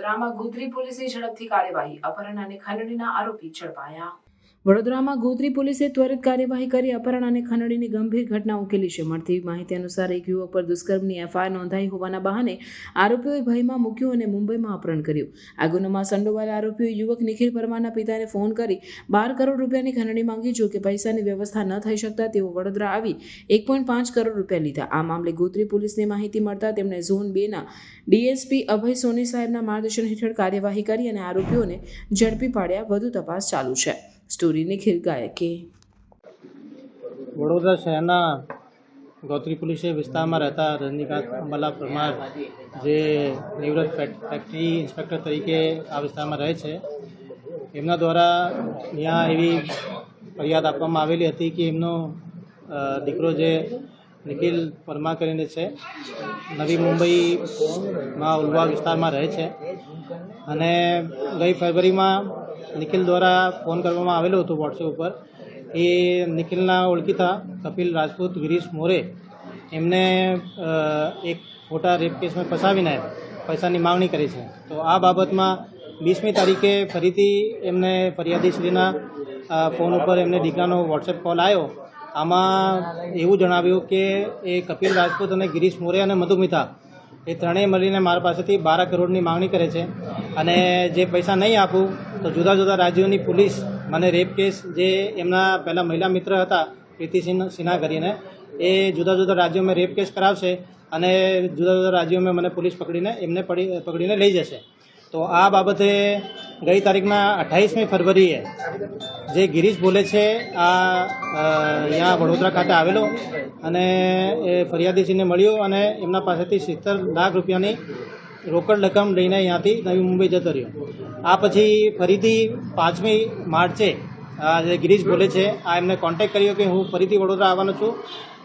વડોદરામાં ગોત્રી પોલીસે ઝડપથી કાર્યવાહી, અપહરણ અને ખંડણીના આરોપી ઝડપાયા। વડોદરામાં ગોત્રી પોલીસે ત્વરિત કાર્યવાહી કરી અપહરણ અને ખંડણીની ગંભીર ઘટના ઉકેલી છે। મળતી માહિતી અનુસાર એક યુવક પર દુષ્કર્મની એફઆઈઆર નોંધાઈ હોવાના બહાને આરોપીઓએ ભયમાં મૂક્યું અને મુંબઈમાં અપહરણ કર્યું। આ ગુનામાં સંડોવાયેલા આરોપીઓએ યુવક નિખિલ પરમારના પિતાને ફોન કરી 12 કરોડ રૂપિયાની ખંડણી માંગી। જો કે પૈસાની વ્યવસ્થા ન થઈ શકતા તેઓ વડોદરા આવી 1.5 કરોડ રૂપિયા લીધા। આ મામલે ગોત્રી પોલીસને માહિતી મળતા તેમણે ઝોન 2 ના ડીએસપી અભય સોની સાહેબના માર્ગદર્શન હેઠળ કાર્યવાહી કરી અને આરોપીઓને ઝડપી પાડ્યા। વધુ તપાસ ચાલુ છે। સ્ટોરી નિખિલ ગાયકે। વડોદરા શહેરના ગોત્રી પોલીસે વિસ્તારમાં રહેતા રજનીકાંત અંબાલા પરમાર જે નિવૃત્ત ફેક્ટરી ઇન્સ્પેક્ટર તરીકે આ વિસ્તારમાં રહે છે, એમના દ્વારા ત્યાં એવી ફરિયાદ આપવામાં આવેલી હતી કે એમનો દીકરો જે નિખિલ પરમાર કરીને છે, નવી મુંબઈમાં ઉલવા વિસ્તારમાં રહે છે અને ગઈ ફેબ્રુઆરીમાં નિખિલ દ્વારા ફોન કરવામાં આવેલો હતો વોટ્સએપ ઉપર। એ નિખિલના ઓળખીતા કપિલ રાજપૂત, ગિરીશ મોરે એમને એક ખોટા રેપ કેસમાં ફસાવીને પૈસાની માંગણી કરી છે। તો આ બાબતમાં 20મી તારીખે ફરીથી એમને ફરિયાદીશ્રીના ફોન ઉપર એમને દીકરાનો વોટ્સએપ કોલ આવ્યો। આમાં એવું જણાવ્યું કે એ કપિલ રાજપૂત અને ગિરીશ મોરે અને મધુમિતા એ ત્રણેય મળીને મારા પાસેથી 12 કરોડની માંગણી કરે છે અને જે પૈસા નહીં આપું તો જુદા જુદા રાજ્યોની પોલીસ મને રેપ કેસ, જે એમના પહેલાં મહિલા મિત્ર હતા પ્રીતિ સિન્હા કરીને, એ જુદા જુદા રાજ્યોમાં રેપ કેસ કરાવશે અને જુદા જુદા રાજ્યોમાં મને પોલીસ પકડીને લઈ જશે। તો આ બાબતે ગઈ તારીખના 28મી ફેબ્રુઆરીએ જે ગિરીશ બોલે છે અહીંયા વડોદરા ખાતે આવેલો અને એ ફરિયાદીશ્રીને મળ્યો અને એમના પાસેથી 70 લાખ રૂપિયાની રોકડ રકમ લઈને અહીંયાથી નવી મુંબઈ જતો રહ્યો। આ પછી ફરીથી 5મી માર્ચે જે ગિરીશ બોલે છે એમને કોન્ટેક્ટ કર્યો કે હું ફરીથી વડોદરા આવવાનો છું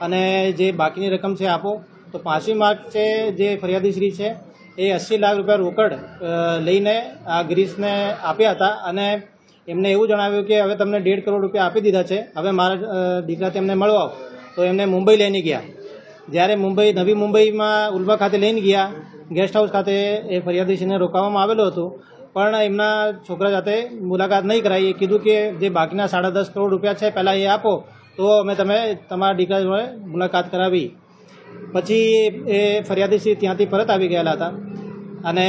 અને જે બાકીની રકમ છે આપો। તો 5મી માર્ચે જે ફરિયાદીશ્રી છે એ 80 લાખ રૂપિયા રોકડ લઈને આ ગિરીશને આપ્યા હતા અને એમને એવું જણાવ્યું કે હવે તમને 1.5 કરોડ રૂપિયા આપી દીધા છે, હવે મારા દીકરા તેમને મળવા આવો। તો એમને મુંબઈ લઈને ગયા। જ્યારે નવી મુંબઈમાં ઉલવા ખાતે લઈને ગયા, ગેસ્ટ હાઉસ ખાતે એ ફરિયાદીશ્રીને રોકાવામાં આવેલું હતું, પણ એમના છોકરા સાથે મુલાકાત નહીં કરાઈ। એ કીધું કે જે બાકીના 10.5 કરોડ રૂપિયા છે પહેલાં એ આપો તો અમે તમારા દીકરા જોડે મુલાકાત કરાવી। પછી એ ફરિયાદીશ્રી ત્યાંથી પરત આવી ગયેલા હતા અને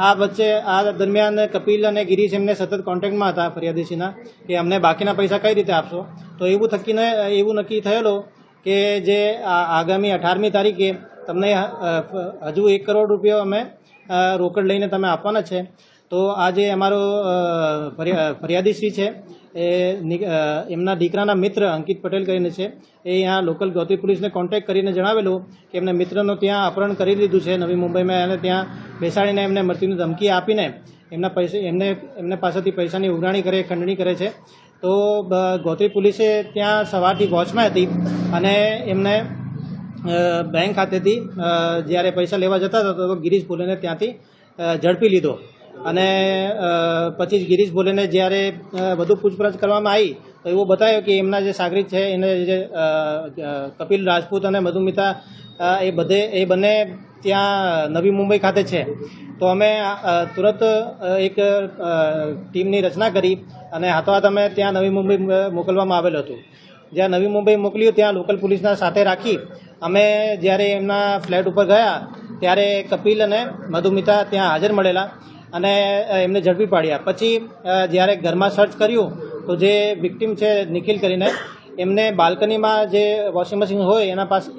આ વચ્ચે આ દરમિયાન કપિલ અને ગિરીશ એમને સતત કોન્ટેક્ટમાં હતા ફરિયાદીશ્રીના કે અમને બાકીના પૈસા કઈ રીતે આપશો। તો એવું નક્કી થયેલો કે જે આગામી 18મી તારીખે તમને હજુ 1 કરોડ રૂપિયા અમે રોકડ લઈને તમે આપવાના છે। તો આ જે અમારો ફરિયાદીશ્રી છે એ એમના દીકરાના મિત્ર અંકિત પટેલ કરીને છે, એ અહીંયા લોકલ ગોત્રી પોલીસને કોન્ટેક્ટ કરીને જણાવેલું કે એમને મિત્રનો ત્યાં અપહરણ કરી લીધું છે નવી મુંબઈમાં અને ત્યાં બેસાડીને એમને મૃત્યુની ધમકી આપીને એમને પાસેથી પૈસાની ઉઘરાણી કરે, ખંડણી કરે છે। તો ગોત્રી પોલીસે ત્યાં સવારથી વોચમાં હતી અને એમને બેંક ખાતેથી જ્યારે પૈસા લેવા જતા હતા તો ગિરીશ બોલેને ત્યાંથી ઝડપી લીધો અને પછી ગિરીશ બોલેને જ્યારે વધુ પૂછપરછ કરવામાં આવી તો એવું બતાવ્યું કે એમના જે સાગરીત છે એને જે કપિલ રાજપૂત અને મધુમિતા એ બંને ત્યાં નવી મુંબઈ ખાતે છે। તો અમે તુરંત એક ટીમની રચના કરી અને હાથોહાથ અમે ત્યાં નવી મુંબઈ મોકલવામાં આવેલું હતું। જ્યાં નવી મુંબઈ મોકલ્યું ત્યાં લોકલ પોલીસના સાથે રાખી અમે જ્યારે એમના ફ્લેટ ઉપર ગયા ત્યારે કપિલ અને મધુમિતા ત્યાં હાજર મળેલા અને એમને ઝડપી પાડ્યા। પછી જ્યારે ઘરમાં સર્ચ કર્યું તો જે વિક્ટિમ છે નિખિલ કરીને, એમને બાલ્કનીમાં જે વોશિંગ મશીન હોય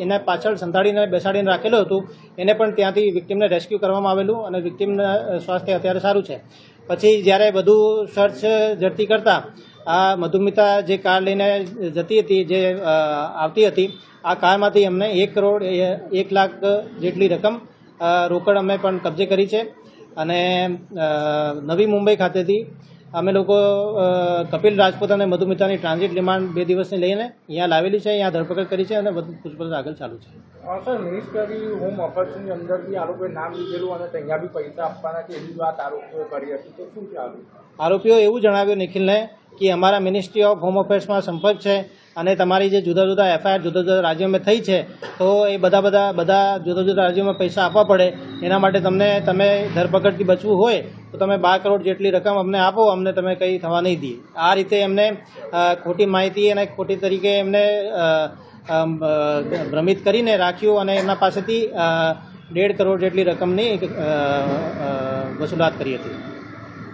એના પાછળ સંતાડીને બેસાડીને રાખેલું હતું, એને પણ ત્યાંથી વિક્ટિમને રેસ્ક્યુ કરવામાં આવેલું અને વિક્ટિમના સ્વાસ્થ્ય અત્યારે સારું છે। પછી જ્યારે બધું સર્ચ ઝડપી કરતાં આ મધુમિતા જે કાર લઈને જતી હતી, જે આવતી હતી, આ કારમાંથી અમને 1 કરોડ 1 લાખ જેટલી રકમ રોકડ અમે પણ કબજે કરી છે અને નવી મુંબઈ ખાતેથી અમે લોકો કપિલ રાજપૂત અને મધુમિતાની ટ્રાન્ઝિટ રિમાન્ડ 2 દિવસની લઈને અહીંયા લાવેલી છે, અહીંયા ધરપકડ કરી છે અને વધુ પૂછપરછ આગળ ચાલુ છે। સર, મિનિસ્ટરી હોમ અફેર્સની અંદર બી આરોપીએ નામ લીધેલું અને ત્યાં બી પૈસા આપવાના છે એવી વાત આરોપીઓએ કરી હતી, તો શું છે? આરોપીઓ એવું જણાવ્યું નિખિલને કે અમારા મિનિસ્ટ્રી ઓફ હોમ અફેર્સમાં સંપર્ક છે અને તમારી જે જુદા જુદા એફઆઈઆર જુદા જુદા રાજ્યોમાં થઈ છે તો એ બધા જુદા જુદા રાજ્યોમાં પૈસા આપવા પડે એના માટે તમે ધરપકડથી બચવું હોય તો તમે 12 કરોડ જેટલી રકમ અમને આપો, અમને તમે કંઈ થવા નહીં દઈએ. આ રીતે એમને ખોટી માહિતી અને ખોટી તરીકે એમને ભ્રમિત કરીને રાખ્યું અને એમના પાસેથી 1.5 કરોડ જેટલી રકમની વસૂલાત કરી હતી.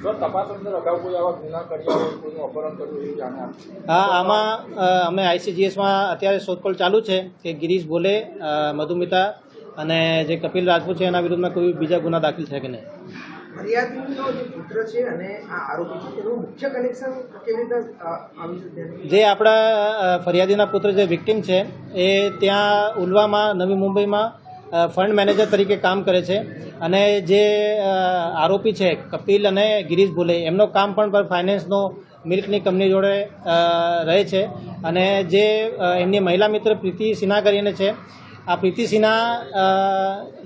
સર, તપાસ અંદર અગાઉ કોઈ આવા ગુના કર્યા હોય, કોઈનું અપહરણ કર્યું એવું જાણે આપ્યું? હા, આમાં અમે ICGSમાં અત્યારે શોધખોળ ચાલુ છે કે ગિરીશ ભોલે, મધુમિતા અને જે કપિલ રાજપૂત છે એના વિરુદ્ધમાં કોઈ બીજા ગુના દાખલ છે કે નહીં. ફરિયાદીનો જે પુત્ર છે અને આ આરોપી છે તેનું મુખ્ય કનેક્શન કેવી રીતે આવ્યું છે? જે આપણા ફરિયાદીના પુત્ર જે વિક્ટિમ છે એ ત્યાં ઉલવામાં નવી મુંબઈમાં ફંડ મેનેજર તરીકે કામ કરે છે અને જે આરોપી છે કપિલ અને ગિરીશ ભોલે એમનો કામ પણ ફાઇનાન્સનો મિલ્કની કંપની જોડે રહે છે અને જે એમની મહિલા મિત્ર પ્રીતિ સિન્હા કરીને છે, આ પ્રીતિ સિન્હા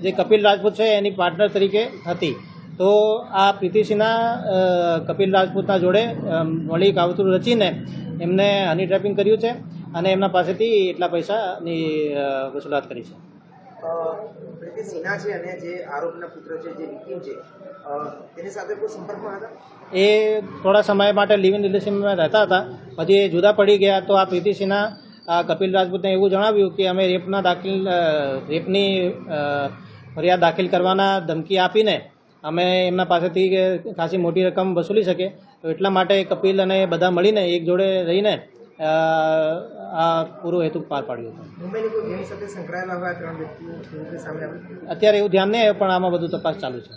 જે કપિલ રાજપૂત છે એની પાર્ટનર તરીકે હતી. તો આ પ્રીતિ સિન્હા કપિલ રાજપૂતના જોડે મળી કાવતરું રચીને એમને હની ટ્રેપિંગ કર્યું છે અને એમના પાસેથી એટલા પૈસાની વસૂલાત કરી છે. પ્રીતિ સિન્હા છે અને જે આરોપીના પુત્ર છે જે વિક્ટિમ છે તેની સાથે કોઈ સંપર્કમાં હતા? એ થોડા સમય માટે લિવ ઇન રિલેશનમાં રહેતા હતા, પછી એ જુદા પડી ગયા. તો આ પ્રીતિ સિન્હા કપિલ રાજપૂતને એવું જણાવ્યું કે અમે રેપની ફરિયાદ દાખલ કરવાના ધમકી આપીને અમે એમના પાસેથી ખાસી મોટી રકમ વસૂલી શકે, તો એટલા માટે કપિલ અને બધા મળીને એક જોડે રહીને આ પૂરો હેતુ પાર પાડ્યો હતો. મુંબઈની કોઈ ગેંગ સાથે સંકળાયેલા હોય 3 વ્યક્તિઓ સામે આવ્યું? અત્યારે એવું ધ્યાન નહીં આવ્યું, પણ આમાં બધું તપાસ ચાલુ છે.